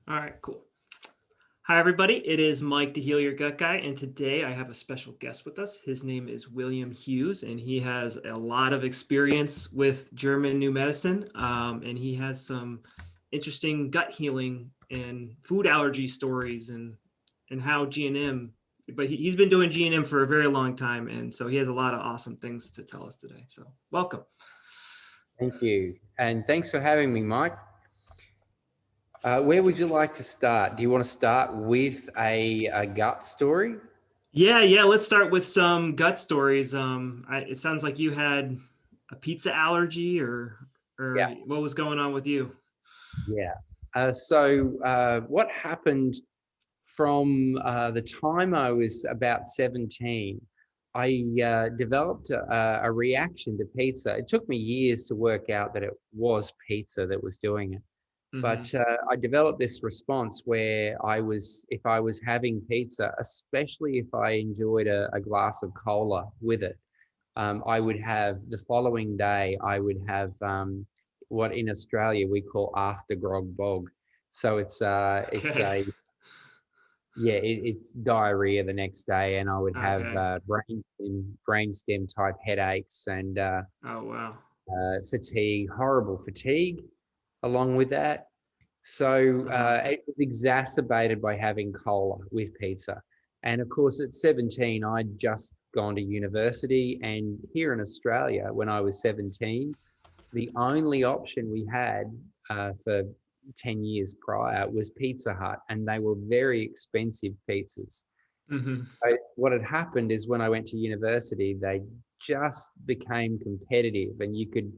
All right, cool. Hi, everybody. It is Mike, the Heal Your Gut Guy, and today I have a special guest with us. His name is William Hughes, and he has a lot of experience with German New Medicine, and he has some interesting gut healing and food allergy stories and how GNM. But he's been doing GNM for a very long time, and so he has a lot of awesome things to tell us today. So, welcome. Thank you. And thanks for having me, Mike. Where would you like to start? Do you want to start with a gut story? Yeah. Let's start with some gut stories. It sounds like you had a pizza allergy, or Yeah. what was going on with you? Yeah. So, what happened from the time I was about 17? I developed a reaction to pizza. It took me years to work out that it was pizza that was doing it. Mm-hmm. But I developed this response where if I was having pizza, especially if I enjoyed a glass of cola with it, I would have the following day, I would have what in Australia we call after grog bog. So it's Okay. a, yeah, it's diarrhea the next day, and I would have Okay. brainstem type headaches and Oh wow. fatigue, horrible fatigue along with that. So Uh-huh. it was exacerbated by having cola with pizza. And of course, at 17, I'd just gone to university. And here in Australia, when I was 17, the only option we had for 10 years prior was Pizza Hut, and they were very expensive pizzas. Mm-hmm. So what had happened is when I went to university, they just became competitive, and you could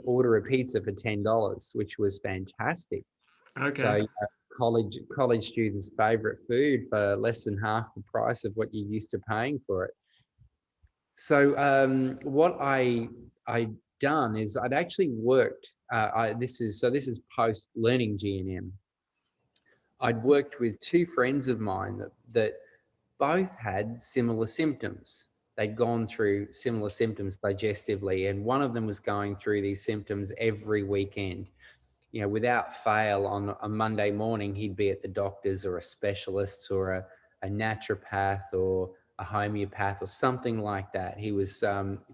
order a pizza for $10, which was fantastic. So Okay. college students' favorite food for less than half the price of what you're used to paying for it. So what I done is I'd actually worked. This is post learning GNM. I'd worked with two friends of mine that both had similar symptoms. They'd gone through similar symptoms digestively, and one of them was going through these symptoms every weekend. Without fail, on a Monday morning, he'd be at the doctor's or a specialist's or a naturopath or a homeopath or something like that. He was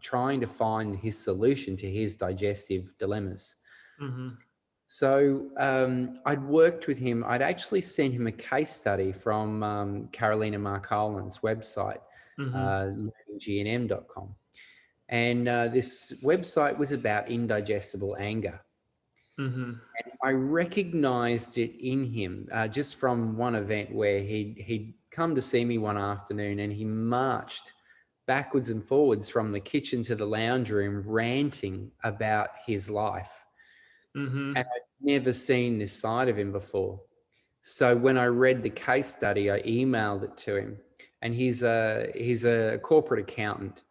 trying to find his solution to his digestive dilemmas. Mm-hmm. So I'd worked with him. I'd actually sent him a case study from Carolina Marcolin's website, Mm-hmm. learninggnm.com. And this website was about indigestible anger. Mm-hmm. I recognized it in him just from one event where he'd come to see me one afternoon, and he marched backwards and forwards from the kitchen to the lounge room ranting about his life. Mm-hmm. And I'd never seen this side of him before. So when I read the case study, I emailed it to him, and he's a corporate accountant,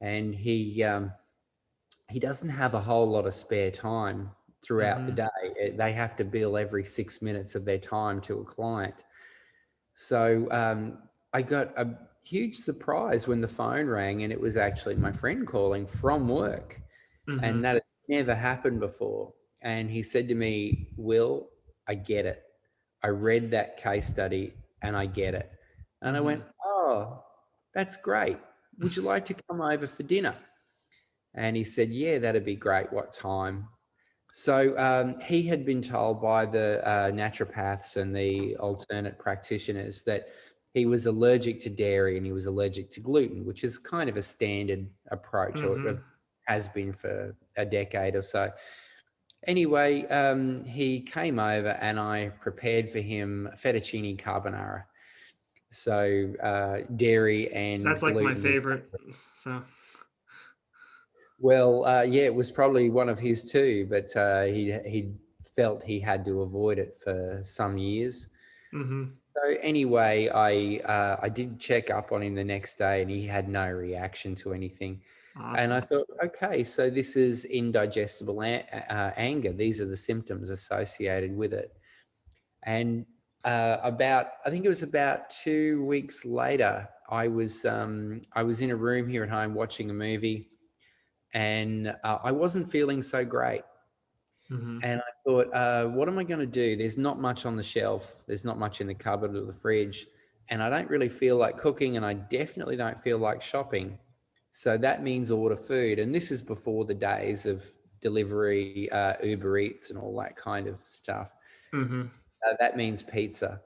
and he doesn't have a whole lot of spare time throughout the Mm-hmm. day. They have to bill every 6 minutes of their time to a client. So I got a huge surprise when the phone rang, and it was actually my friend calling from work. And Mm-hmm. that had never happened before. And he said to me, Will, I get it. I read that case study and I get it. And I Mm-hmm. went, Oh, that's great. Would you like to come over for dinner? And he said, Yeah, that'd be great. What time? So he had been told by the naturopaths and the alternate practitioners that he was allergic to dairy and he was allergic to gluten, which is kind of a standard approach, or Mm-hmm. it has been for a decade or so. Anyway, he came over and I prepared for him fettuccine carbonara. So dairy and That's like my gluten. favorite. So. Well, yeah, it was probably one of his too, but he felt he had to avoid it for some years. Mm-hmm. So anyway, I did check up on him the next day, and he had no reaction to anything. And I Awesome. thought, okay, so this is indigestible anger. These are the symptoms associated with it. And I think it was about 2 weeks later, I was in a room here at home watching a movie, and I wasn't feeling so great. Mm-hmm. And I thought, what am I going to do? There's not much on the shelf. There's not much in the cupboard or the fridge. And I don't really feel like cooking, and I definitely don't feel like shopping. So that means order food. And this is before the days of delivery, Uber Eats, and all that kind of stuff. Mm-hmm. That means pizza. Mm-hmm.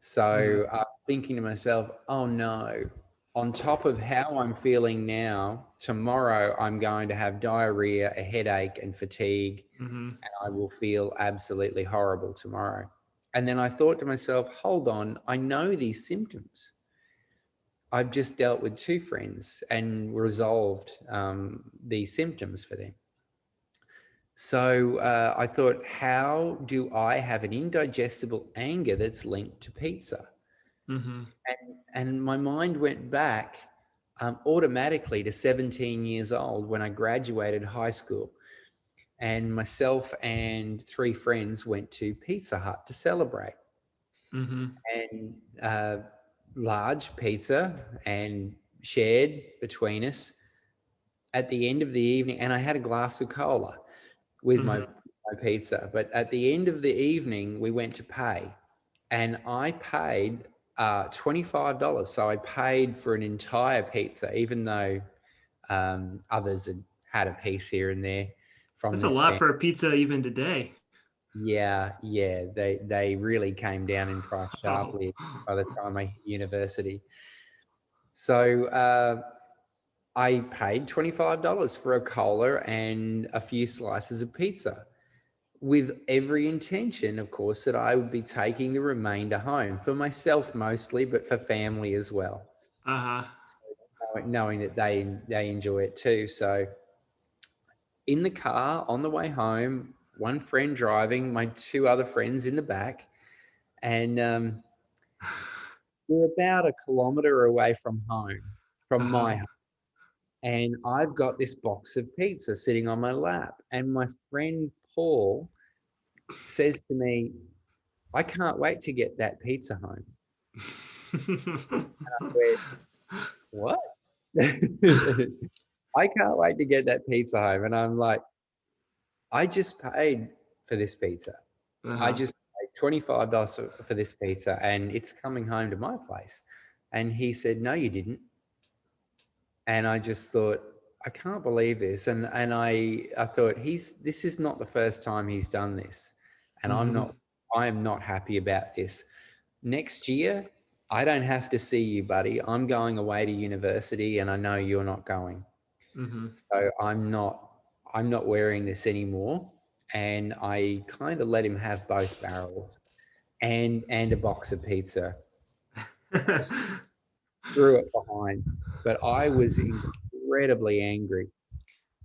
So I'm thinking to myself, oh no, on top of how I'm feeling now, tomorrow I'm going to have diarrhea, a headache, and fatigue, Mm-hmm. and I will feel absolutely horrible tomorrow. And then I thought to myself, hold on, I know these symptoms. I've just dealt with two friends and resolved these symptoms for them. So I thought, how do I have an indigestible anger that's linked to pizza? Mm-hmm. And my mind went back automatically to 17 years old when I graduated high school. And myself and three friends went to Pizza Hut to celebrate. Mm-hmm. And large pizza and shared between us at the end of the evening. And I had a glass of cola with my pizza. But at the end of the evening, we went to pay, and I paid $25. So I paid for an entire pizza, even though others had a piece here and there from That's a this lot family. for a pizza even today. Yeah, they really came down in price Oh. sharply by the time I hit university. So I paid $25 for a cola and a few slices of pizza, with every intention, of course, that I would be taking the remainder home for myself mostly, but for family as well, Uh-huh. knowing that they enjoy it too. So in the car on the way home, one friend driving, my two other friends in the back, and we're about a kilometre away from home, from Uh-huh. my home. And I've got this box of pizza sitting on my lap. And my friend Paul says to me, I can't wait to get that pizza home. I went, what? I can't wait to get that pizza home. And I'm like, I just paid for this pizza. I Uh-huh. just paid $25 for this pizza, and it's coming home to my place. And he said, no, you didn't. And I just thought, I can't believe this. And I thought, this is not the first time he's done this. And Mm-hmm. I am not happy about this. Next year, I don't have to see you, buddy. I'm going away to university, and I know you're not going. Mm-hmm. So I'm not wearing this anymore. And I kind of let him have both barrels and a box of pizza. Just threw it behind. But I was incredibly angry.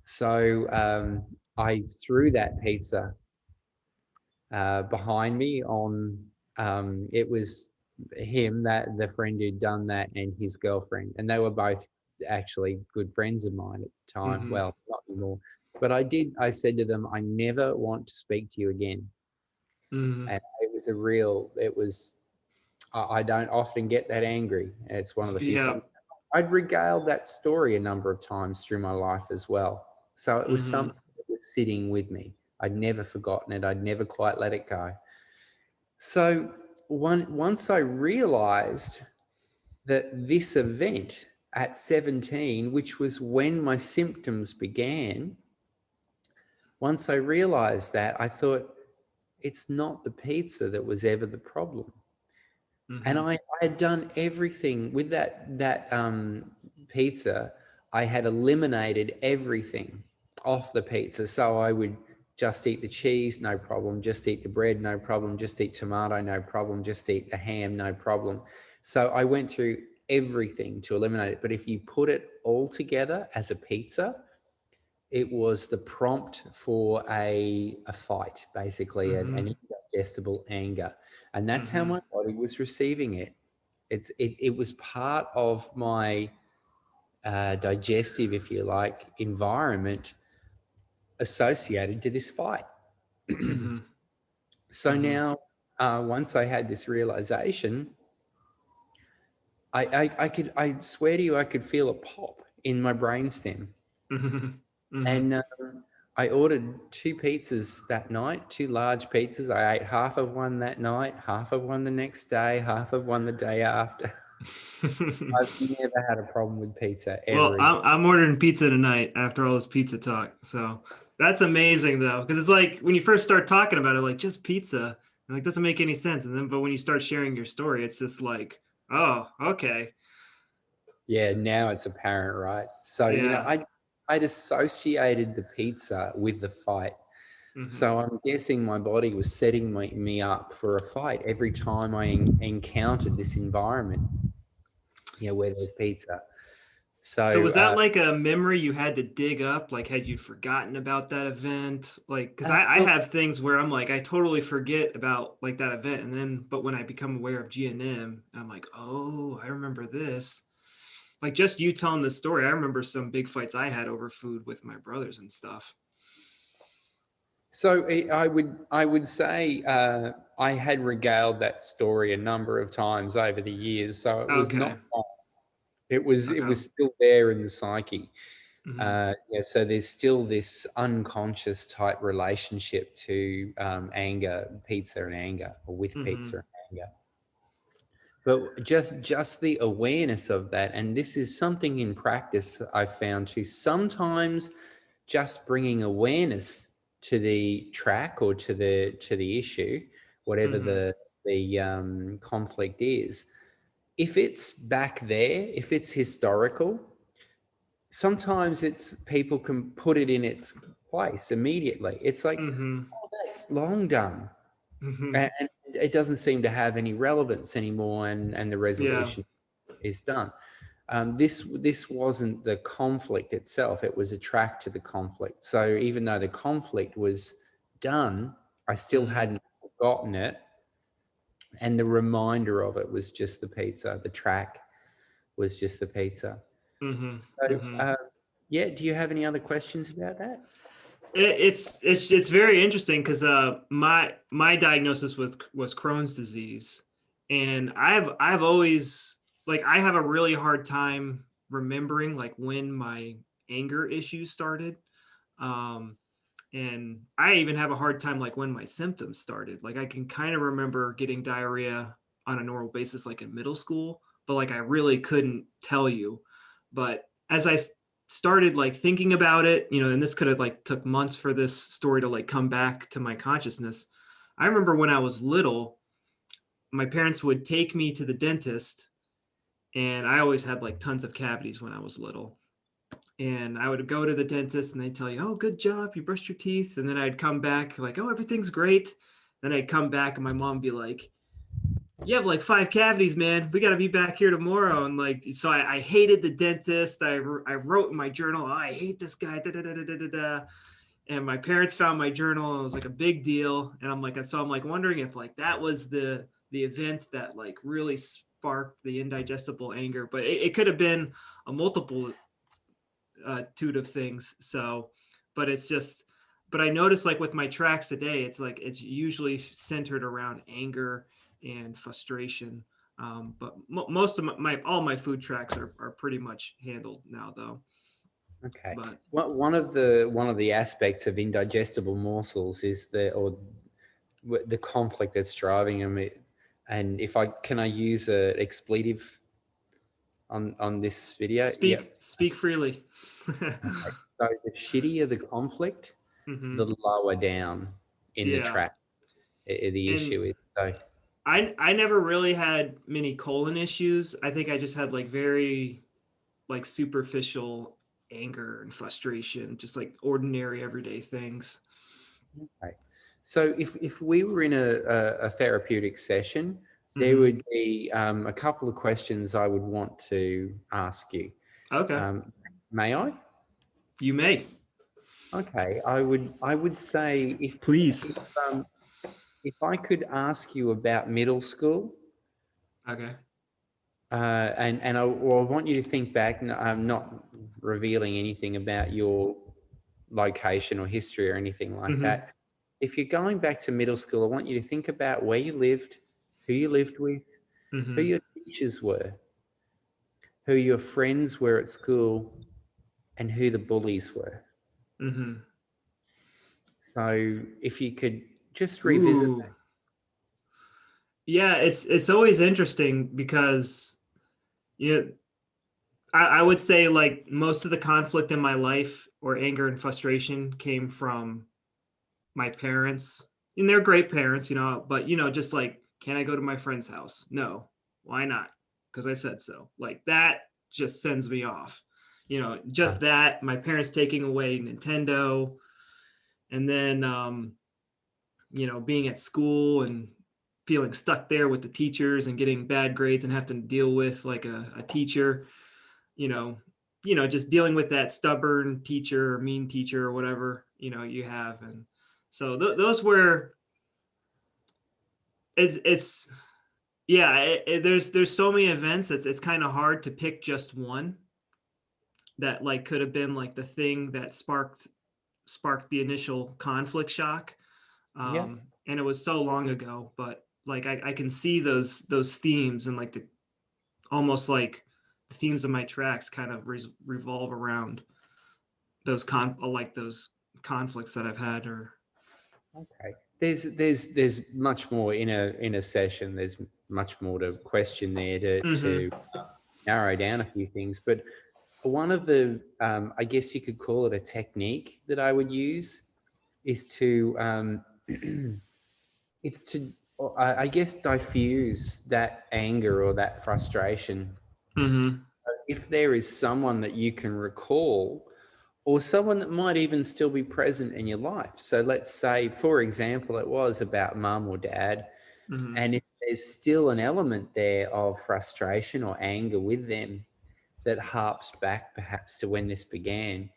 So I threw that pizza behind me on, it was him, that the friend who'd done that, and his girlfriend. And they were both actually good friends of mine at the time. Mm-hmm. Well, not anymore. But I said to them, I never want to speak to you again. Mm-hmm. And it was, I don't often get that angry. It's one of the few Yeah. times. I'd regaled that story a number of times through my life as well. So it was Mm-hmm. something that was sitting with me. I'd never forgotten it. I'd never quite let it go. So once I realized that this event at 17, which was when my symptoms began, once I realized that, I thought, it's not the pizza that was ever the problem. And Mm-hmm. I had done everything with that pizza. I had eliminated everything off the pizza. So I would just eat the cheese, no problem. Just eat the bread, no problem. Just eat tomato, no problem. Just eat the ham, no problem. So I went through everything to eliminate it. But if you put it all together as a pizza, it was the prompt for a fight, basically, Mm-hmm. an indigestible anger. And that's how Mm-hmm. my body was receiving it. It was part of my digestive, if you like, environment associated to this fight. Mm-hmm. So Mm-hmm. now, once I had this realization, I swear to you, I could feel a pop in my brainstem. Mm-hmm. Mm-hmm. And I ordered 2 pizzas that night, 2 large pizzas. I ate half of one that night, half of one the next day, half of one the day after. I've never had a problem with pizza Well, ever again. I'm ordering pizza tonight after all this pizza talk. So that's amazing though, because it's like when you first start talking about it, like just pizza, and like doesn't make any sense. And then, but when you start sharing your story, it's just like, oh, okay, Yeah, now it's apparent, right? So, yeah. I'd associated the pizza with the fight. Hmm. So I'm guessing my body was setting me up for a fight every time I encountered this environment, where there's pizza. So So, was that like a memory you had to dig up? Like, had you forgotten about that event? Like, because I well, have things where I'm like, I totally forget about like that event, and then, but when I become aware of G&M, I'm like, oh, I remember this. Like just you telling the story, I remember some big fights I had over food with my brothers and stuff. so I would say I had regaled that story a number of times over the years. So it was not. Okay. It was Okay. still there in the psyche. Hmm. Yeah, so there's still this unconscious type relationship to anger, pizza and anger, or with Hmm. pizza and anger. But just the awareness of that, and this is something in practice I found too. Sometimes just bringing awareness to the track or to the issue, whatever Hmm. the conflict is, if it's back there, if it's historical, sometimes it's people can put it in its place immediately. It's like, Hmm. oh, that's long done. Hmm. And it doesn't seem to have any relevance anymore, and the Yeah. resolution is done. This wasn't the conflict itself, it was a track to the conflict. So even though the conflict was done, I still Hmm. hadn't forgotten it, and the reminder of it was just the pizza. The track was just the pizza. Hmm. So, Hmm. yeah, do you have any other questions about that? It's very interesting because my diagnosis was Crohn's disease, and I've always like I have a really hard time remembering like when my anger issues started. Um, and I even have a hard time like when my symptoms started. Like I can kind of remember getting diarrhea on a normal basis like in middle school, but like I really couldn't tell you. But as I started like thinking about it, and this could have like took months for this story to like come back to my consciousness. I remember when I was little, my parents would take me to the dentist, and I always had like tons of cavities when I was little, and I would go to the dentist and they'd tell you, "Oh, good job, you brushed your teeth." And then I'd come back like, "Oh, everything's great." Then I'd come back and my mom would be like, "You have like 5 cavities, man. We got to be back here tomorrow." And like, so I hated the dentist. I wrote in my journal, "Oh, I hate this guy." Da, da, da, da, da, da, da. And my parents found my journal, and it was like a big deal. And I'm like wondering if like that was the event that like really sparked the indigestible anger, but it could have been a multiple tude of things. So, but it's just, but I noticed like with my tracks today, it's like it's usually centered around anger and frustration. But most of all my food tracks are pretty much handled now, though. Okay. But One of the aspects of indigestible morsels is the conflict that's driving them. And if I use a expletive on this video? Yep. speak freely. Okay. So the shittier the conflict, Hmm. the lower down in the Yeah, track the and issue is. So I never really had many colon issues. I think I just had like very like superficial anger and frustration, just like ordinary everyday things. okay. So if we were in a therapeutic session, there Hmm. would be a couple of questions I would want to ask you. Okay, Um, may I? you may. Okay, I would say Please. um, if I could ask you about middle school, Okay. and I want you to think back. I'm not revealing anything about your location or history or anything like Hmm. that. If you're going back to middle school, I want you to think about where you lived, who you lived with, who Hmm. your teachers were, who your friends were at school, and who the bullies were. Hmm. So if you could just revisit Ooh. Yeah, it's always interesting because you know I would say like most of the conflict in my life or anger and frustration came from my parents. And they're great parents, but just like, can I go to my friend's house? No. Why not? Because I said so. Like that just sends me off. Just that. that, my parents taking away Nintendo, and then being at school and feeling stuck there with the teachers and getting bad grades and having to deal with like a teacher, you know, just dealing with that stubborn teacher or mean teacher or whatever, you have. And so those were, it's yeah, there's so many events. It's kind of hard to pick just one that like could have been like the thing that sparked the initial conflict shock. Yeah. And it was so long ago, but like I can see those themes and like the almost like the themes of my tracks kind of revolve around those conflicts that I've had. Or Okay. There's much more in a session. There's much more to question there to mm-hmm, narrow down a few things. But one of the I guess you could call it a technique that I would use is to it's to I guess diffuse that anger or that frustration. mm-hmm, If there is someone that you can recall, or someone that might even still be present in your life. So let's say, for example, it was about mum or dad. mm-hmm, And if there's still an element there of frustration or anger with them that harps back perhaps to when this began,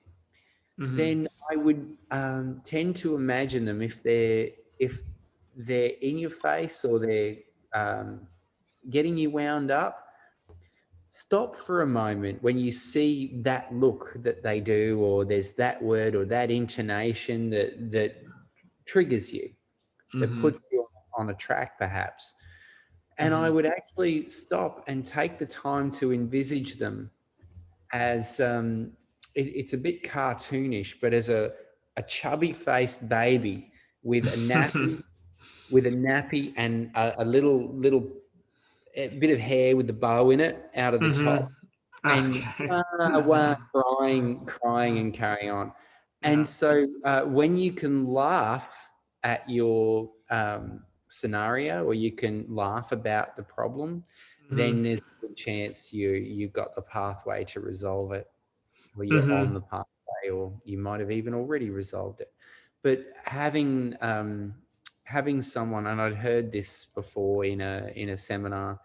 mm-hmm, then I would tend to imagine them if they're in your face or they're um, getting you wound up. Stop for a moment when you see that look that they do, or there's that word or that intonation that triggers you, that mm-hmm, puts you on a track perhaps. And I mm-hmm, would actually stop and take the time to envisage them as it's a bit cartoonish, but as a chubby faced baby with a nappy, and a little bit of hair with the bow in it out of the top, mm-hmm. and Okay. crying and carrying on. And Yeah. so when you can laugh at your scenario, or you can laugh about the problem, Mm-hmm, then there's a good chance you've got the pathway to resolve it, or you're on mm-hmm, the pathway, or you might have even already resolved it. But having someone, and I'd heard this before in a seminar,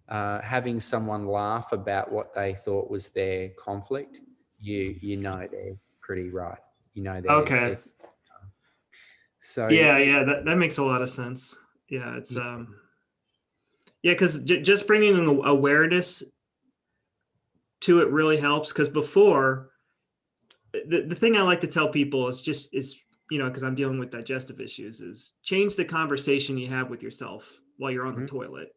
having someone laugh about what they thought was their conflict, you know they're pretty right. You know okay. they're so Yeah, that makes a lot of sense. Yeah, it's yeah, because just bringing an awareness to it really helps. Because before, the thing I like to tell people is because I'm dealing with digestive issues, is change the conversation you have with yourself while you're on the Mhm. toilet.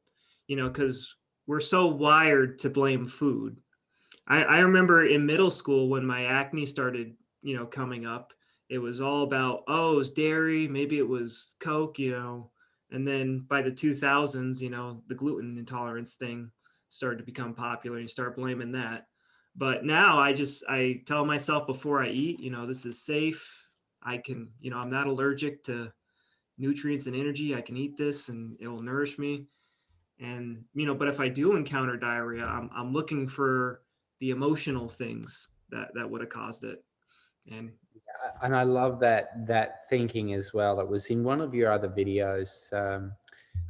Because we're so wired to blame food. I remember in middle school when my acne started, coming up, it was all about, oh, it was dairy, maybe it was Coke, and then by the 2000s, the gluten intolerance thing started to become popular and you start blaming that. But now I tell myself before I eat, this is safe. I can, I'm not allergic to nutrients and energy. I can eat this and it will nourish me. And but if I do encounter diarrhea, I'm looking for the emotional things that would have caused it. And And I love that thinking as well. It was in one of your other videos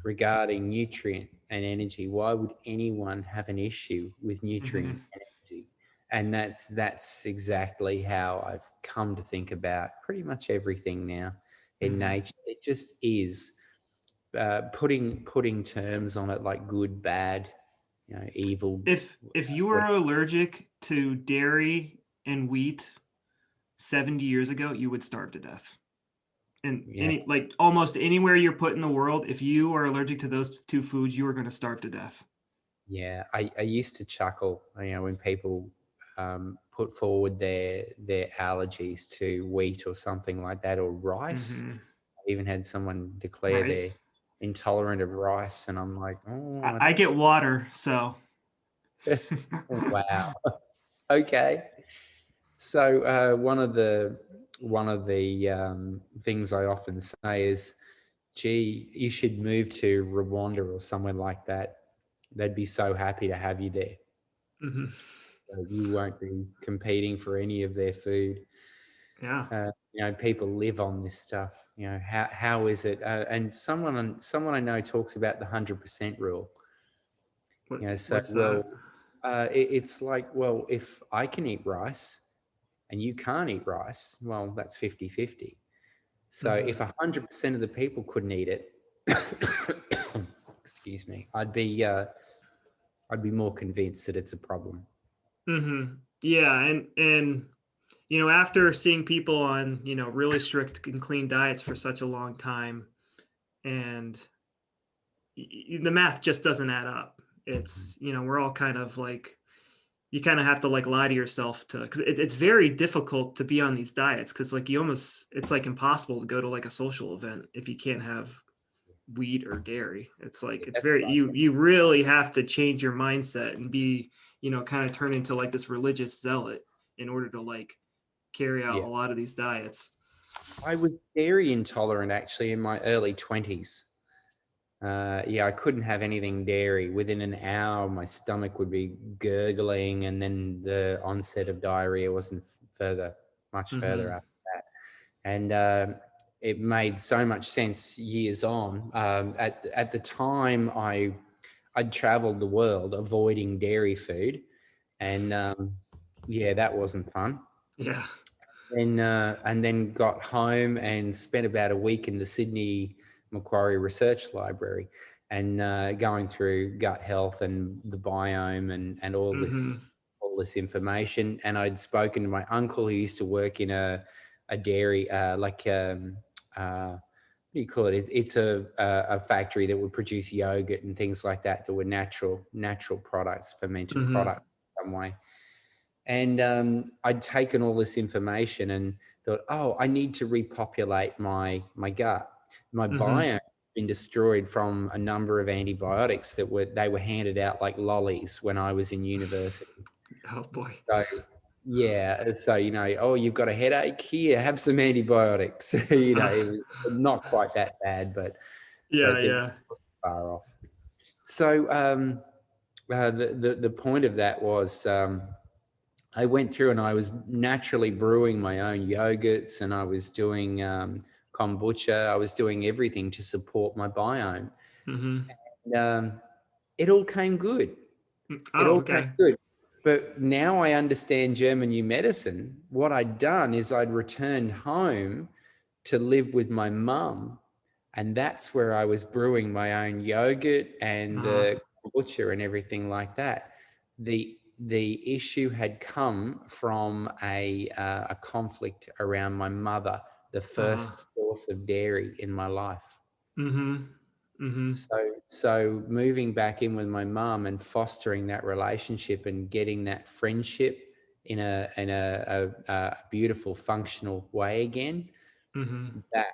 regarding nutrient and energy. Why would anyone have an issue with nutrient mhm, and energy? And that's exactly how I've come to think about pretty much everything now in mhm. nature. It just is putting terms on it, like good, bad, evil. If you were What? allergic to dairy and wheat 70 years ago, you would starve to death. And Yeah, like almost anywhere you're put in the world, if you are allergic to those two foods, you are going to starve to death. yeah. I used to chuckle, when people put forward their allergies to wheat or something like that, or rice. Hmm. I even had someone declare they're Nice. intolerant of rice, and I'm like, I, oh, I get water, so. wow, okay. So one of the things I often say is, gee, you should move to Rwanda or somewhere like that. They'd be so happy to have you there. Hmm. So you won't be competing for any of their food. Yeah. People live on this stuff. How is it? And someone I know talks about the 100% rule. What's that? It's like, well, if I can eat rice and you can't eat rice, well, that's 50-50. So Hmm. if 100% of the people couldn't eat it, excuse me, I'd be more convinced that it's a problem. Hmm. Yeah, and after seeing people on really strict and clean diets for such a long time, and the math just doesn't add up. It's we're all kind of like, you kind of have to like lie to yourself to, because it's very difficult to be on these diets, because like it's like impossible to go to like a social event if you can't have wheat or dairy. It's like Yeah, it's that's very, right. you really have to change your mindset and be kind of turn into like this religious zealot in order to like carry out Yeah. a lot of these diets. I was dairy intolerant actually in my early 20s. Yeah, I couldn't have anything dairy. Within an hour, my stomach would be gurgling, and then the onset of diarrhea wasn't much further Hmm. after that. And it made so much sense years on. At the time, I'd traveled the world avoiding dairy food, and yeah, that wasn't fun. Yeah. And then got home and spent about a week in the Sydney Macquarie Research Library, and going through gut health and the biome and Hmm. all this information. And I'd spoken to my uncle who used to work in a dairy, what do you call it? It's a factory that would produce yogurt and things like that were natural products, fermented Hmm. products in some way. And I'd taken all this information and thought, oh, I need to repopulate my gut. My Hmm. biome had been destroyed from a number of antibiotics they were handed out like lollies when I was in university. Oh boy. So yeah, so oh, you've got a headache? Here, have some antibiotics. It was not quite that bad, but Yeah, it yeah. was far off. So the point of that was. I went through and I was naturally brewing my own yogurts, and I was doing kombucha. I was doing everything to support my biome. Hmm. And, it all came good. It Oh, all came okay. good. But now I understand German new medicine. What I'd done is I'd returned home to live with my mum, and that's where I was brewing my own yogurt and Uh-huh. the kombucha and everything like that. The issue had come from a conflict around my mother, the Uh-huh. first source of dairy in my life. Hmm. Hmm. So moving back in with my mum and fostering that relationship and getting that friendship in a beautiful, functional way again, Hmm. that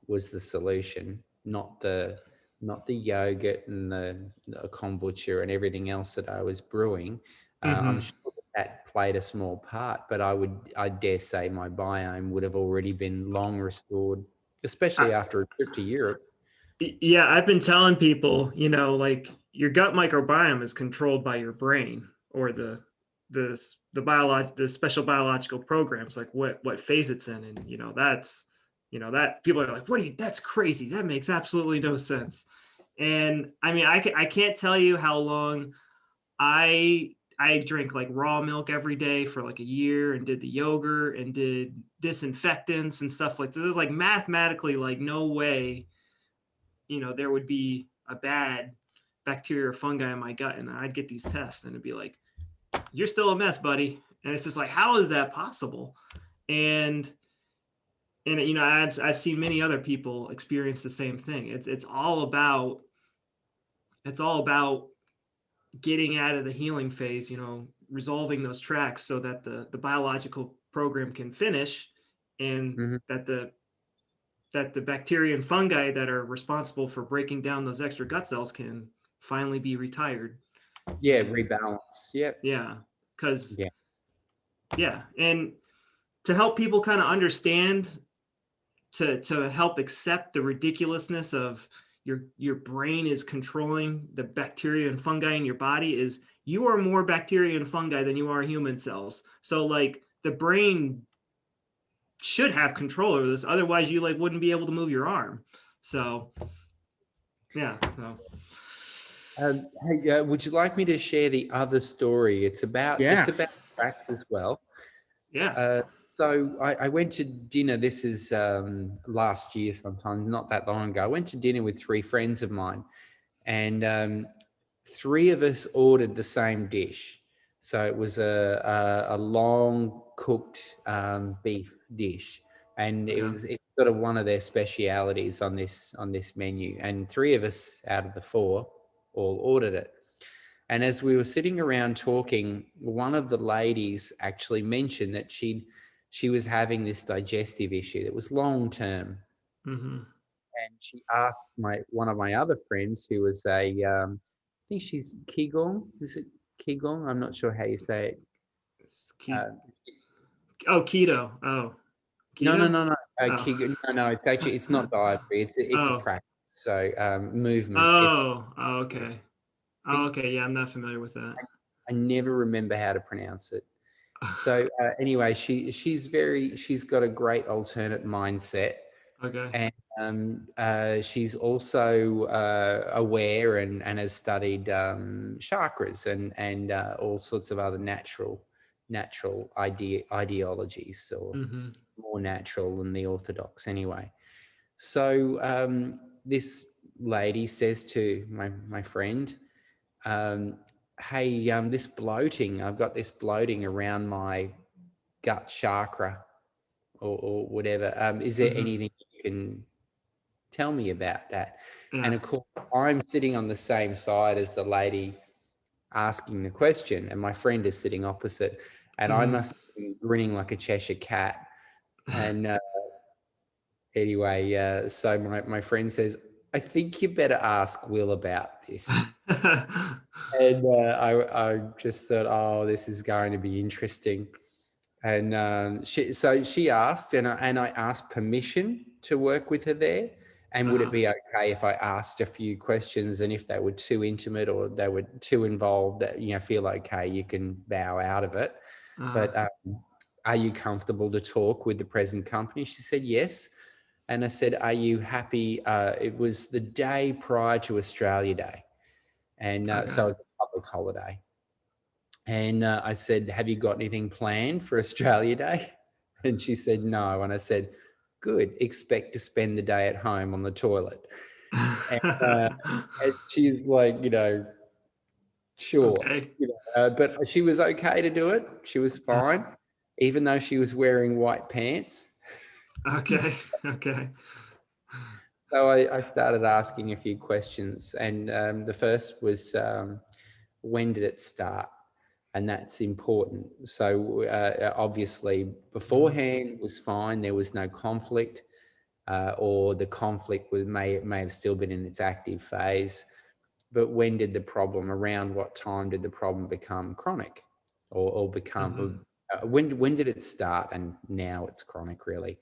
was the solution, not the yogurt and the kombucha and everything else that I was brewing. I'm Hmm. sure that played a small part, but I dare say my biome would have already been long restored, especially after a trip to Europe. Yeah, I've been telling people, like your gut microbiome is controlled by your brain, or the special biological programs, like what phase it's in, and that people are like, what are you? That's crazy. That makes absolutely no sense. And I mean, I can't tell you how long I drank like raw milk every day for like a year, and did the yogurt and did disinfectants and stuff like this. There's like mathematically like no way there would be a bad bacteria or fungi in my gut, and I'd get these tests and it'd be like, you're still a mess, buddy. And it's just like, how is that possible? And I've seen many other people experience the same thing. It's all about getting out of the healing phase, resolving those tracks so that the biological program can finish, and Mhm. that the bacteria and fungi that are responsible for breaking down those extra gut cells can finally be retired. Yeah, And rebalance. Yep. yeah, because Yeah. yeah, and to help people kind of understand, to help accept the ridiculousness of your brain is controlling the bacteria and fungi in your body, is you are more bacteria and fungi than you are human cells. So like the brain should have control over this, otherwise you like wouldn't be able to move your arm. So yeah, so. Hey, would you like me to share the other story? It's about Yeah, tracks as well. yeah. So I went to dinner. This is last year, sometime not that long ago. I went to dinner with three friends of mine, and three of us ordered the same dish. So it was a long cooked beef dish, and Okay. it's sort of one of their specialities on this menu. And three of us out of the four all ordered it. And as we were sitting around talking, one of the ladies actually mentioned that she was having this digestive issue that was long term. Mm-hmm. And she asked one of my other friends, who was I think she's Qigong. Is it Qigong? I'm not sure how you say it. Uh, Oh, keto. Oh, no, no, keto. no, no. Oh. Qigong. No, no. It's actually it's not dietary. It's a Oh. practice. So movement. Oh. Oh. I Okay. Oh, think okay. Yeah, I'm not familiar with that. I never remember how to pronounce it. So anyway, she's got a great alternate mindset, Okay. and she's also aware and has studied chakras and all sorts of other natural ideologies, or Mm-hmm. more natural than the orthodox anyway. So this lady says to my friend, um, hey, this bloating, I've got this bloating around my gut chakra, or whatever. Is there Mm-hmm. anything you can tell me about that? And Yeah. of course, I'm sitting on the same side as the lady asking the question, and my friend is sitting opposite, and I Mm-hmm. must be grinning like a Cheshire cat. And anyway, so my friend says, I think you better ask Will about this. And I just thought, oh, this is going to be interesting. And she asked, and I asked permission to work with her there. And would it uh-huh. be okay if I asked a few questions, and if they were too intimate or they were too involved, that feel okay, you can bow out of it. Uh-huh. But are you comfortable to talk with the present company? She said yes. And I said, are you happy? It was the day prior to Australia Day, and Okay. so it's a public holiday. And I said, have you got anything planned for Australia Day? And she said, no. And I said, good, expect to spend the day at home on the toilet. And, uh, and she's like, sure. Okay. But she was okay to do it. She was fine, even though she was wearing white pants. Okay. Okay. So I started asking a few questions. And the first was, when did it start? And that's important. So obviously Mm-hmm. beforehand was fine. There was no conflict, or the conflict may have still been in its active phase. But when did the problem, around what time did the problem become chronic, or Mm-hmm. become, when did it start? And now it's chronic, really.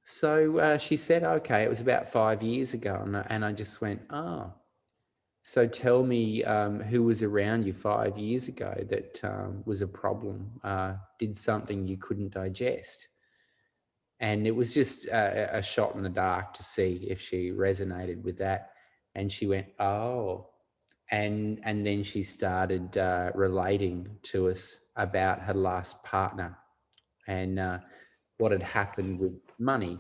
So she said, okay, it was about 5 years ago. And I just went, oh. So tell me, who was around you 5 years ago that was a problem, did something you couldn't digest? And it was just a shot in the dark to see if she resonated with that. And she went, oh. And then she started relating to us about her last partner, and what had happened with money,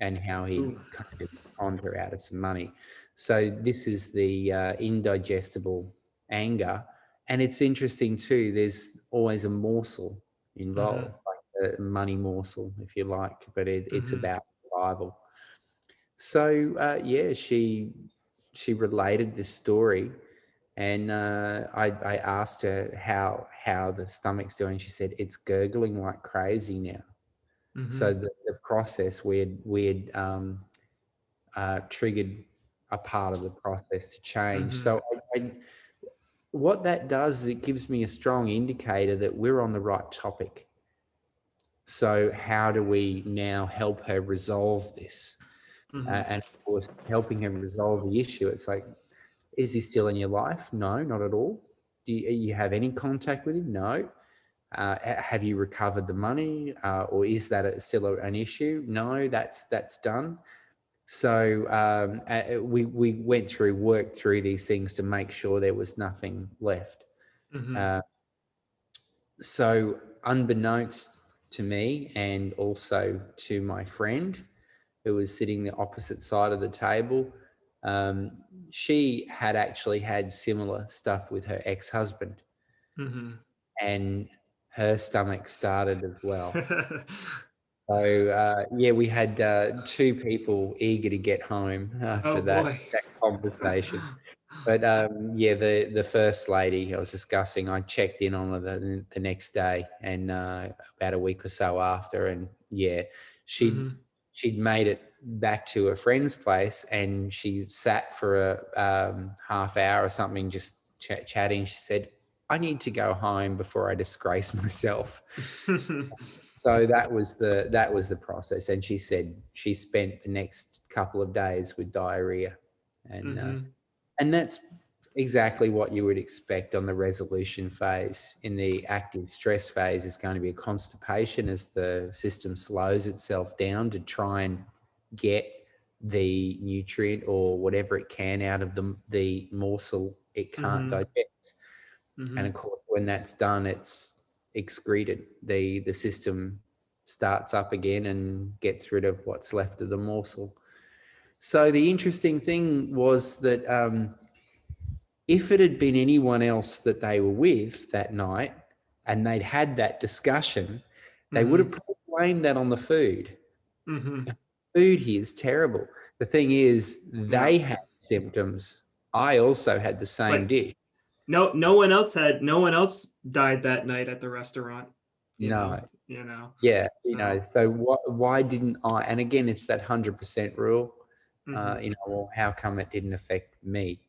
and how he Ooh. kind of conned her out of some money. So this is the indigestible anger. And it's interesting too, there's always a morsel Mm-hmm. involved, like a money morsel, if you like, but it's Mm-hmm. about survival. So yeah, she related this story, And I asked her how the stomach's doing. She said it's gurgling like crazy now. So Mm-hmm. the process we had triggered a part of the process to change. Mm-hmm. So what that does is it gives me a strong indicator that we're on the right topic. So how do we now help her resolve this? Mm-hmm. And of course, helping her resolve the issue, it's like, is he still in your life? No, not at all. Do you have any contact with him? No. Have you recovered the money, or is that still an issue? No, that's done. So we worked through these things to make sure there was nothing left. Mm-hmm. Uh, so unbeknownst to me and also to my friend who was sitting the opposite side of the table, um, she had actually had similar stuff with her ex-husband, Mm-hmm. and her stomach started as well. So yeah, we had two people eager to get home Oh after boy. that conversation. But yeah, the first lady I was discussing, I checked in on her the next day, and about a week or so after, and yeah, she'd Mm-hmm. she'd made it back to her friend's place, and she sat for a half hour or something, just chatting. She said, "I need to go home before I disgrace myself." So that was the process, and she said she spent the next couple of days with diarrhea, and uh, Mm-hmm. and that's exactly what you would expect on the resolution phase. In the active stress phase is going to be a constipation as the system slows itself down to try and get the nutrient or whatever it can out of the morsel it can't Mm-hmm. digest. And Mm-hmm. of course, when that's done, it's excreted. The system starts up again and gets rid of what's left of the morsel. So the interesting thing was that if it had been anyone else that they were with that night and they'd had that discussion, they would have Mm-hmm. probably blamed that on the food. Mm-hmm. Food here is terrible. The thing is, Yeah. they had symptoms. I also had the It's same like dish. no one else died that night at the restaurant, No. you know. Yeah, So so why didn't I? And again, it's that 100% rule. mm-hmm. Well, how come it didn't affect me?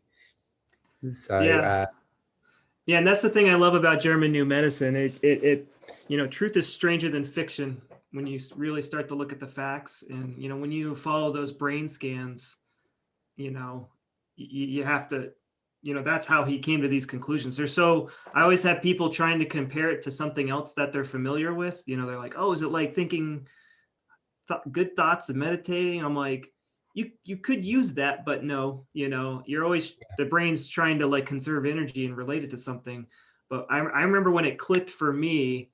So, Yeah. Yeah, and that's the thing I love about German new medicine. Truth is stranger than fiction when you really start to look at the facts, and when you follow those brain scans, you know, you have to, that's how he came to these conclusions. I always have people trying to compare it to something else that they're familiar with. They're like, oh, is it like thinking good thoughts and meditating? I'm like, you could use that, but no, you're always the brain's trying to like conserve energy and relate it to something. But I remember when it clicked for me,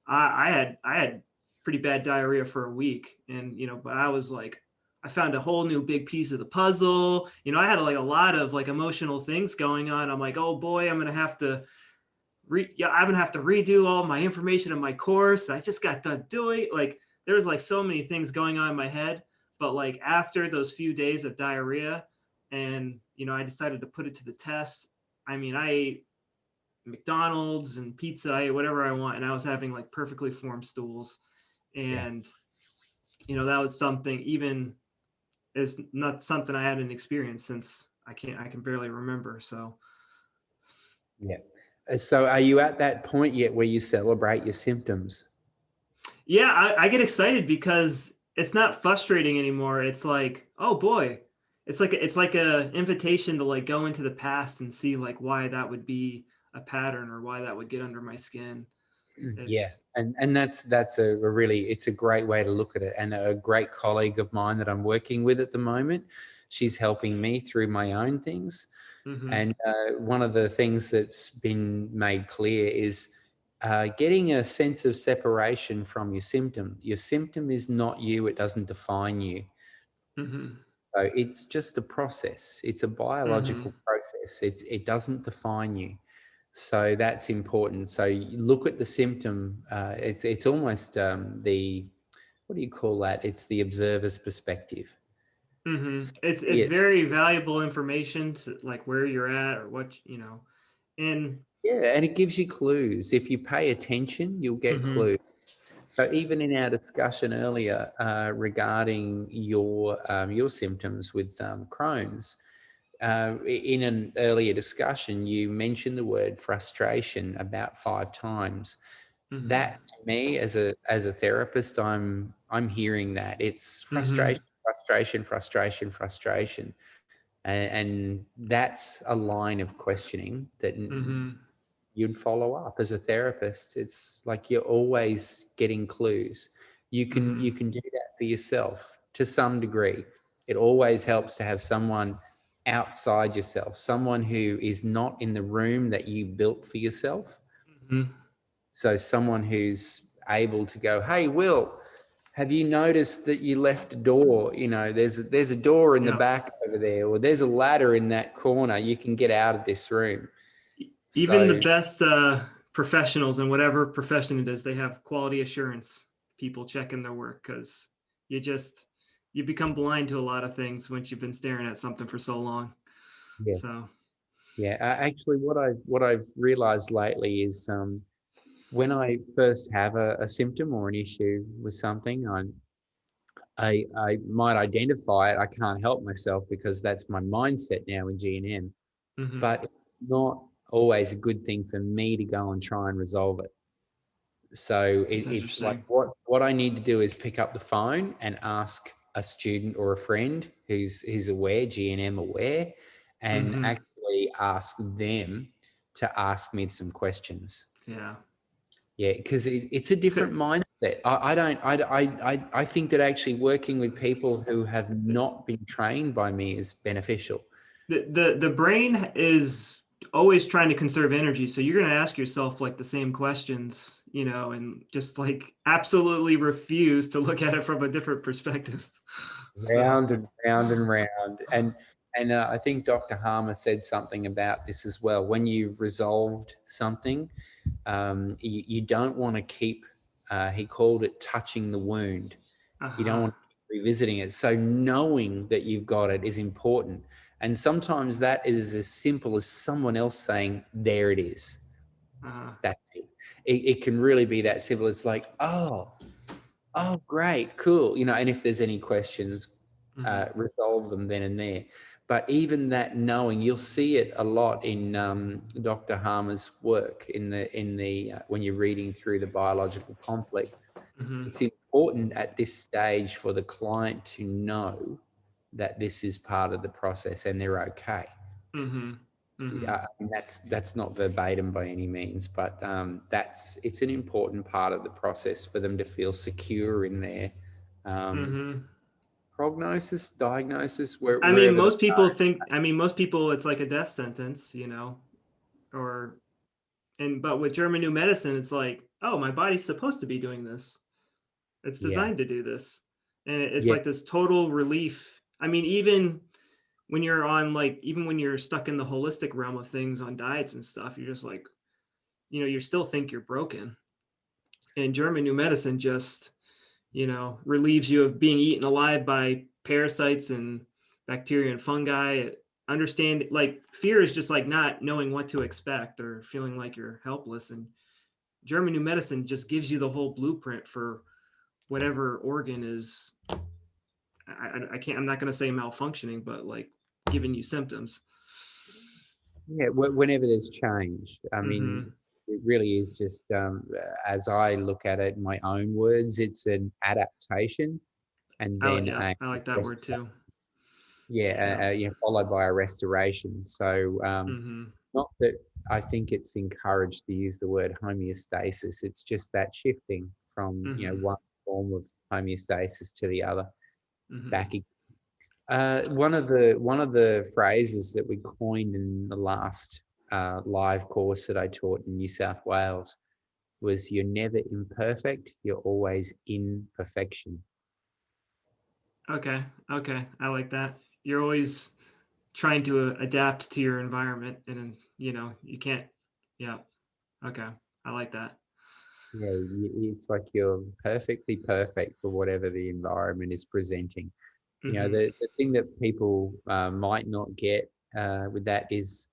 I had pretty bad diarrhea for a week, and but I was like, I found a whole new big piece of the puzzle. I had like a lot of like emotional things going on. I'm like, oh boy, I'm gonna have to I'm gonna have to redo all my information in my course. I just got done doing like there was like so many things going on in my head. But like after those few days of diarrhea, and I decided to put it to the test. I mean, I ate McDonald's and pizza, I ate whatever I want, and I was having like perfectly formed stools. yeah, And that was something even is not something I hadn't experienced since I can barely remember. So yeah. So, are you at that point yet where you celebrate your symptoms? yeah, I get excited because it's not frustrating anymore. It's like, oh boy, it's like a invitation to like go into the past and see like why that would be a pattern or why that would get under my skin. Yeah, It's and that's a really, it's a great way to look at it. And a great colleague of mine that I'm working with at the moment, she's helping me through my own things. mm-hmm, And one of the things that's been made clear is getting a sense of separation from your symptom. Your symptom is not you, it doesn't define you. mm-hmm, So it's just a process, it's a mm-hmm, biological process, it doesn't define you. So that's important. So you look at the symptom, it's almost the, what do you call that? It's the observer's perspective. It's Yeah, very valuable information to like where you're at or what, you know. And yeah, and it gives you clues. If you pay attention, you'll get mhm, clues. So even in our discussion earlier regarding your symptoms with Crohn's, in an earlier discussion, you mentioned the word frustration about 5 times. mhm, That to me, as a therapist, I'm hearing that it's frustration, mhm, frustration, frustration, frustration, and that's a line of questioning that mhm, you'd follow up as a therapist. It's like you're always getting clues. You mhm, can do that for yourself to some degree. It always helps to have someone outside yourself, someone who is not in the room that you built for yourself. mhm. So someone who's able to go, "Hey, Will, have you noticed that you left a door? You know, there's a door in the Yeah. back over there, or there's a ladder in that corner. You can get out of this room." Even the So best professionals in whatever profession it is, they have quality assurance people checking their work because you just you become blind to a lot of things once you've been staring at something for so long. yeah. So, Yeah, actually, what I've realized lately is when I first have a symptom or an issue with something, I might identify it. I can't help myself because that's my mindset now in GNM. mhm, But it's not always a good thing for me to go and try and resolve it. So that's it's like interesting. what I need to do is pick up the phone and ask a student or a friend who's aware, GNM aware, and Mhm. actually ask them to ask me some questions. Yeah. Yeah, because it's a different mindset. I don't. I think that actually working with people who have not been trained by me is beneficial. The brain is always trying to conserve energy, so you're going to ask yourself like the same questions, you know, and just like absolutely refuse to look at it from a different perspective. So, Round and round and round. And I think Dr. Harmer said something about this as well. When you've resolved something, you don't want to keep. He called it touching the wound. You don't uh-huh, want to keep revisiting it. So knowing that you've got it is important. And sometimes that is as simple as someone else saying, "There it is." uh-huh. That's it. It can really be that simple. It's like, oh, great, cool. And if there's any questions, Hmm. resolve them then and there. But even that knowing, you'll see it a lot in Dr. Harmer's work in the when you're reading through the biological complex. Hmm. It's important at this stage for the client to know that this is part of the process and they're okay. Hmm. Hmm. I mean, that's not verbatim by any means, but it's an important part of the process for them to feel secure in their um, Hmm. prognosis, diagnosis, I mean, wherever they are. most people, it's like a death sentence, you know, or, but with German new medicine, it's like, oh, my body's supposed to be doing this. It's Yeah, designed to do this. And it's yeah, like this total relief. I mean, even when you're on like, even when you're stuck in the holistic realm of things on diets and stuff, you're just like, you know, you still think you're broken. And German new medicine just, you know, relieves you of being eaten alive by parasites and bacteria and fungi. Understand like fear is just like not knowing what to expect or feeling like you're helpless. And German new medicine just gives you the whole blueprint for whatever organ is I can't I'm not going to say malfunctioning, but like giving you symptoms. yeah. Whenever there's change, I mean, Hmm. it really is just as I look at it in my own words, it's an adaptation and then Yeah, a I like that rest- word too. Yeah. yeah, followed by a restoration. So Hmm. not that I think it's encouraged to use the word homeostasis. It's just that shifting from Hmm. one form of homeostasis to the other. Hmm. Back. One of the phrases that we coined in the last live course that I taught in New South Wales was, "You're never imperfect. You're always in perfection." Okay. Okay. I like that. You're always trying to adapt to your environment and then, you know, you can't. Yeah. Okay. I like that. Yeah, it's like you're perfectly perfect for whatever the environment is presenting. You know, the thing that people might not get with that is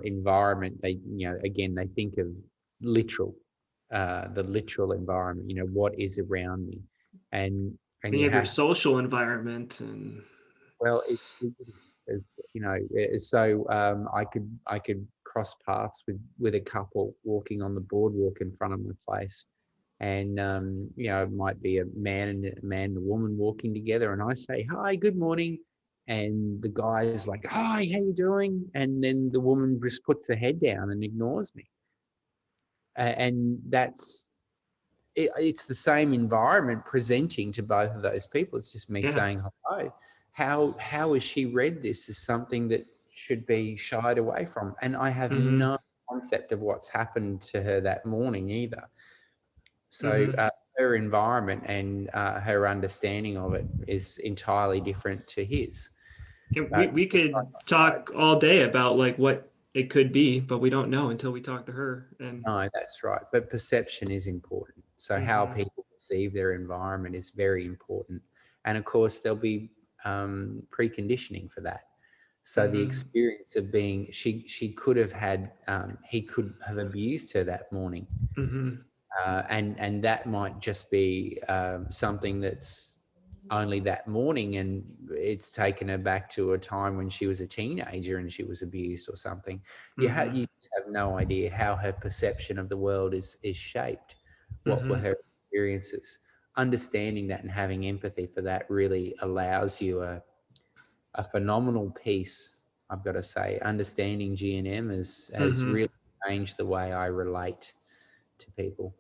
environment. They, you know, again, they think of literal, the literal environment. You know, what is around me, and Then you you have your have to. social environment and Well, it's as you know, so I could cross paths with a couple walking on the boardwalk in front of my place, and you know, it might be a man and a woman walking together, and I say, "Hi, good morning," and the guy is like, "Hi, how you doing?" And then the woman just puts her head down and ignores me, and it's the same environment presenting to both of those people. It's just me yeah. saying hello. How has she read this as something that should be shied away from? And I have Mm-hmm. no concept of what's happened to her that morning either. So Mm-hmm. her environment and her understanding of it is entirely different to his. And we, But we just could like talk all day about like what it could be, but we don't know until we talk to her. And no, that's right. But perception is important. So how mm-hmm. people perceive their environment is very important. And of course, there'll be preconditioning for that. So the Mm-hmm. experience of being, she could have had, he could have abused her that morning, Mm-hmm. and that might just be something that's only that morning, and it's taken her back to a time when she was a teenager and she was abused or something. Mm-hmm. You just have no idea how her perception of the world is shaped. What were Mm-hmm. her experiences? Understanding that and having empathy for that really allows you a phenomenal piece. I've got to say, understanding GNM has Mm-hmm. really changed the way I relate to people.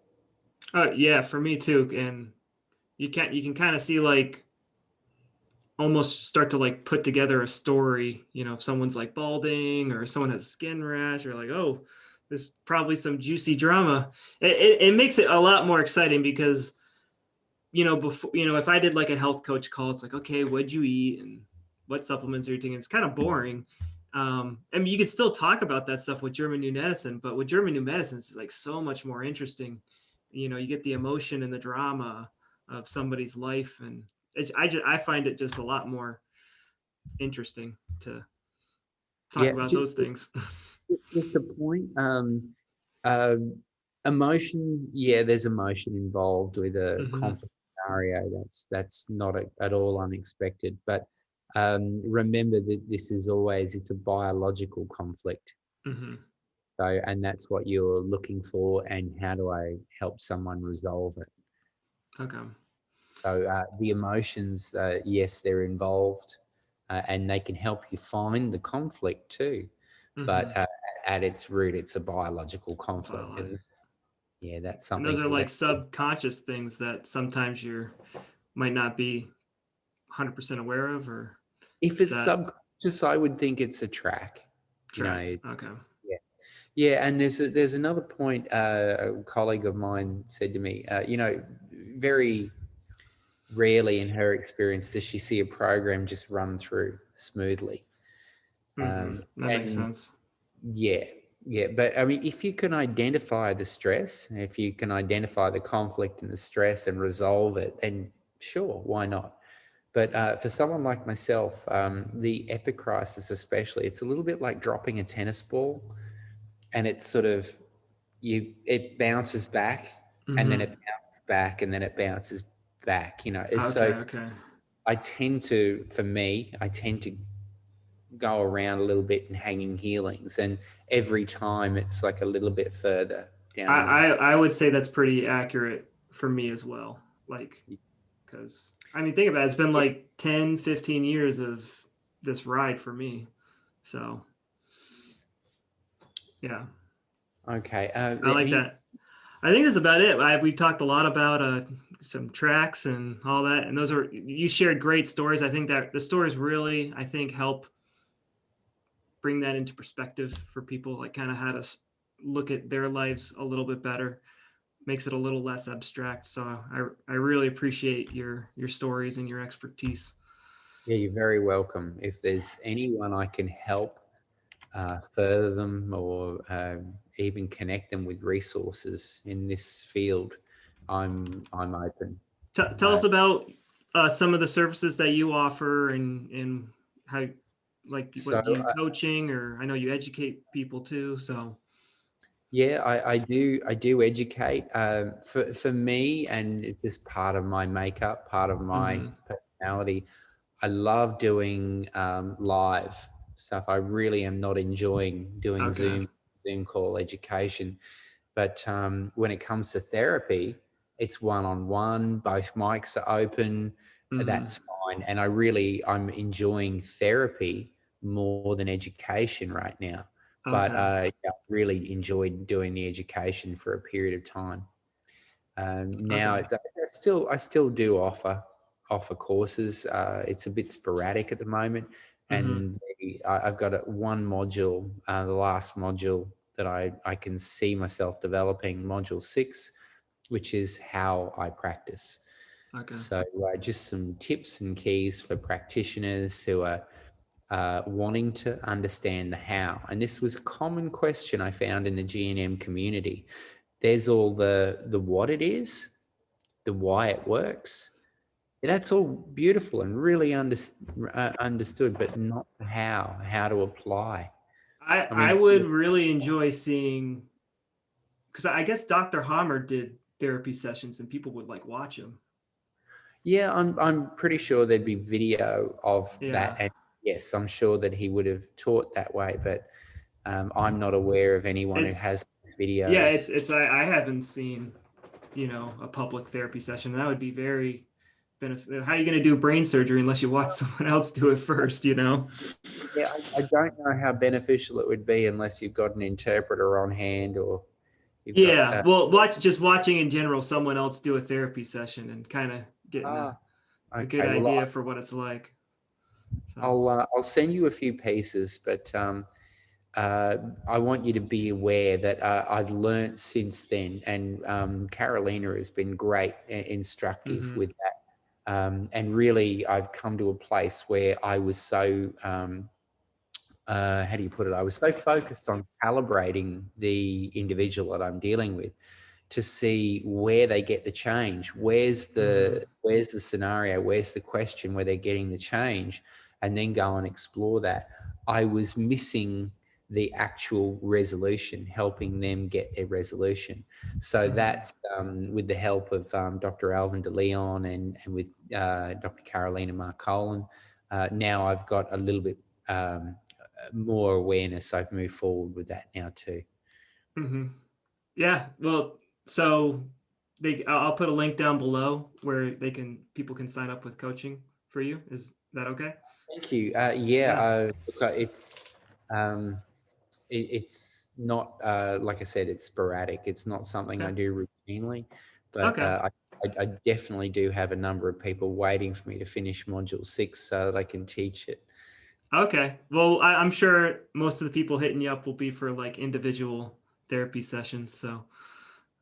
Yeah, for me too. And you can kind of see like almost start to like put together a story. If someone's like balding or someone has a skin rash, or like, oh, there's probably some juicy drama. It makes it a lot more exciting because before, if I did like a health coach call, it's like, okay, what'd you eat and what supplements are you taking? It's kind of boring. I mean, you could still talk about that stuff with German New Medicine, but with German New Medicine, it's like so much more interesting. You get the emotion and the drama of somebody's life, and I find it just a lot more interesting to talk Yeah, about those things. just a point. Uh, Emotion. Yeah, there's emotion involved with a hmm conflict scenario. That's not at all unexpected. But remember that this is always it's a biological conflict. hmm So, and that's what you're looking for. And how do I help someone resolve it? Okay. So the emotions, yes, they're involved, and they can help you find the conflict too. hmm But at its root, it's a biological conflict, Well, and yeah, that's and those something are like that subconscious things that sometimes you might not be 100% aware of, or if is it's that subconscious, I would think it's a track. You track? know, Okay. yeah, yeah. And there's another point. A colleague of mine said to me, you know, very rarely in her experience does she see a program just run through smoothly. That makes And sense. yeah, yeah. But I mean, if you can identify the stress, if you can identify the conflict and the stress and resolve it, then sure, why not? But for someone like myself, the epic crisis, especially, it's a little bit like dropping a tennis ball, and it's sort of it bounces back, and then it hmm bounces back, and then it bounces back. You know, Okay. so Okay. for me, I tend to go around a little bit and hanging healings, and every time it's like a little bit further I, down the. I I would say that's pretty accurate for me as well. Like, because I mean, think about it. It's been like 10, 15 years of this ride for me. So yeah, Okay, I like any. that. I think that's about it. We talked a lot about some tracks and all that, and those are you shared great stories. I think that the stories really, I think, help bring that into perspective for people, like kind of how to look at their lives a little bit better, makes it a little less abstract. So I really appreciate your stories and your expertise. Yeah, you're very welcome. If there's anyone I can help further them, or even connect them with resources in this field, I'm open. Tell Uh, us about some of the services that you offer and how, like So what you do coaching, or I know you educate people too. So. yeah, I do educate. For me, and it's just part of my makeup, part of my Mm-hmm. personality. I love doing live stuff. I really am not enjoying doing Okay. Zoom call education. But when it comes to therapy, it's one-on-one. Both mics are open. Mm-hmm. That's fine. And I'm enjoying therapy more than education right now. But Okay. yeah, I really enjoyed doing the education for a period of time. Now Okay. I still do offer courses. It's a bit sporadic at the moment, Mm-hmm. and I've got one module, the last module that I can see myself developing, module 6, which is how I practice. Okay. So just some tips and keys for practitioners who are wanting to understand the how. And this was a common question I found in the GNM community. There's all the what it is, the why it works. That's all beautiful and really understood, but not how to apply. I I mean, would really enjoy seeing, because I guess Dr. Hammer did therapy sessions and people would like watch them. yeah, I'm pretty sure there'd be video of that, Yeah. and yes, I'm sure that he would have taught that way, but I'm not aware of anyone who It's has yeah, videos. I haven't seen, a public therapy session. That would be very benefit. How are you going to do brain surgery unless you watch someone else do it first, you know? Yeah, I don't know how beneficial it would be unless you've got an interpreter on hand or you've got Yeah. Well, watching in general someone else do a therapy session and kind of getting ah, a good okay. Well, idea for what it's like. So. I'll send you a few pieces, but I want you to be aware that I've learnt since then, and Carolina has been great, instructive Mm-hmm. with that. And really, I've come to a place where I was so how do you put it? I was so focused on calibrating the individual that I'm dealing with to see where they get the change. Mm-hmm. Where's the scenario? Where's the question where they're getting the change, and then go and explore that. I was missing the actual resolution, helping them get their resolution. So Mm-hmm. that's with the help of Dr. Alvin de Leon and with Dr. Carolina Marcolin. Now I've got a little bit more awareness. I've moved forward with that now too. Mm-hmm. Yeah. Well, so I'll put a link down below where people can sign up with coaching for you. Is that okay? Thank you. Yeah, Yeah. look, um, it's not like I said, it's sporadic. It's not something I Okay. do routinely, but Okay. I definitely do have a number of people waiting for me to finish module 6 so that I can teach it. Okay. Well, I'm sure most of the people hitting you up will be for like individual therapy sessions. So,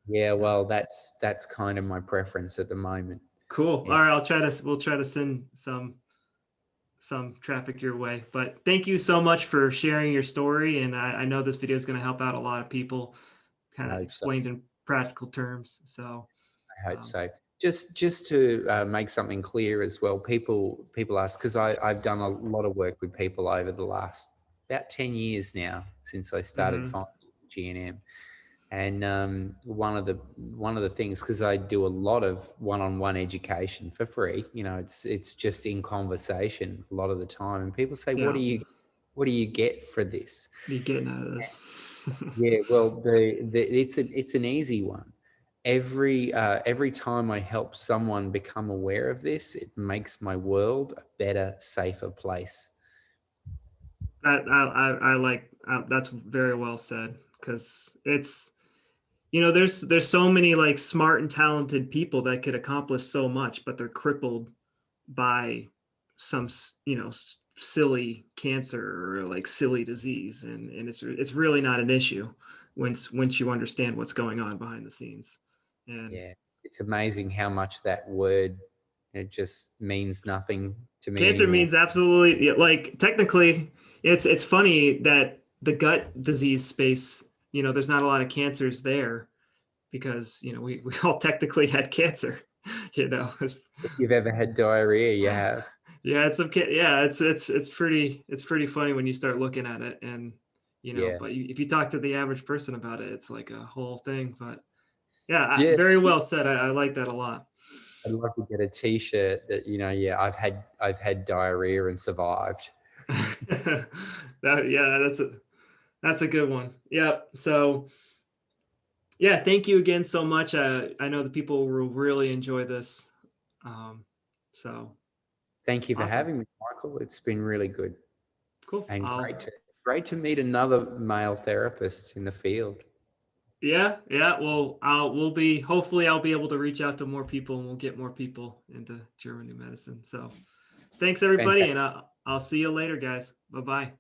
Yeah, yeah. well, that's kind of my preference at the moment. Cool. Yeah, All right. We'll try to send some traffic your way. But thank you so much for sharing your story. And I know this video is going to help out a lot of people, kind I of hope so. explained in practical terms. So, I hope um, so. Just to make something clear as well, people ask, because I've done a lot of work with people over the last about 10 years now since I started mhm. finding GNM. And one of the things, because I do a lot of one-on-one education for free, it's just in conversation a lot of the time, and people say, Yeah, what do you get for this? you getting out of this. Yeah, well, it's an easy one. Every time I help someone become aware of this, it makes my world a better, safer place. I like that's very well said, because it's, there's so many like smart and talented people that could accomplish so much, but they're crippled by some silly cancer or like silly disease, and it's really not an issue once you understand what's going on behind the scenes. And Yeah, it's amazing how much that word, it just means nothing to me cancer anymore. means absolutely, yeah, like technically, it's funny that the gut disease space, there's not a lot of cancers there, because we all technically had cancer. You know, If you've ever had diarrhea, you have. yeah, it's okay. Yeah, it's pretty funny when you start looking at it, and Yeah. but if you talk to the average person about it, it's like a whole thing. But yeah, Yeah. very well said. I like that a lot. I'd love to get a T-shirt that, yeah, I've had diarrhea and survived. Yeah, that's a good one. Yep. So yeah, thank you again so much. I know the people will really enjoy this. Um, so Thank you for awesome. having me, Michael. It's been really good Cool. and great to meet another male therapist in the field. Yeah. Well, hopefully I'll be able to reach out to more people and we'll get more people into German New Medicine. So thanks everybody, Fantastic. and I'll see you later, guys. Bye bye.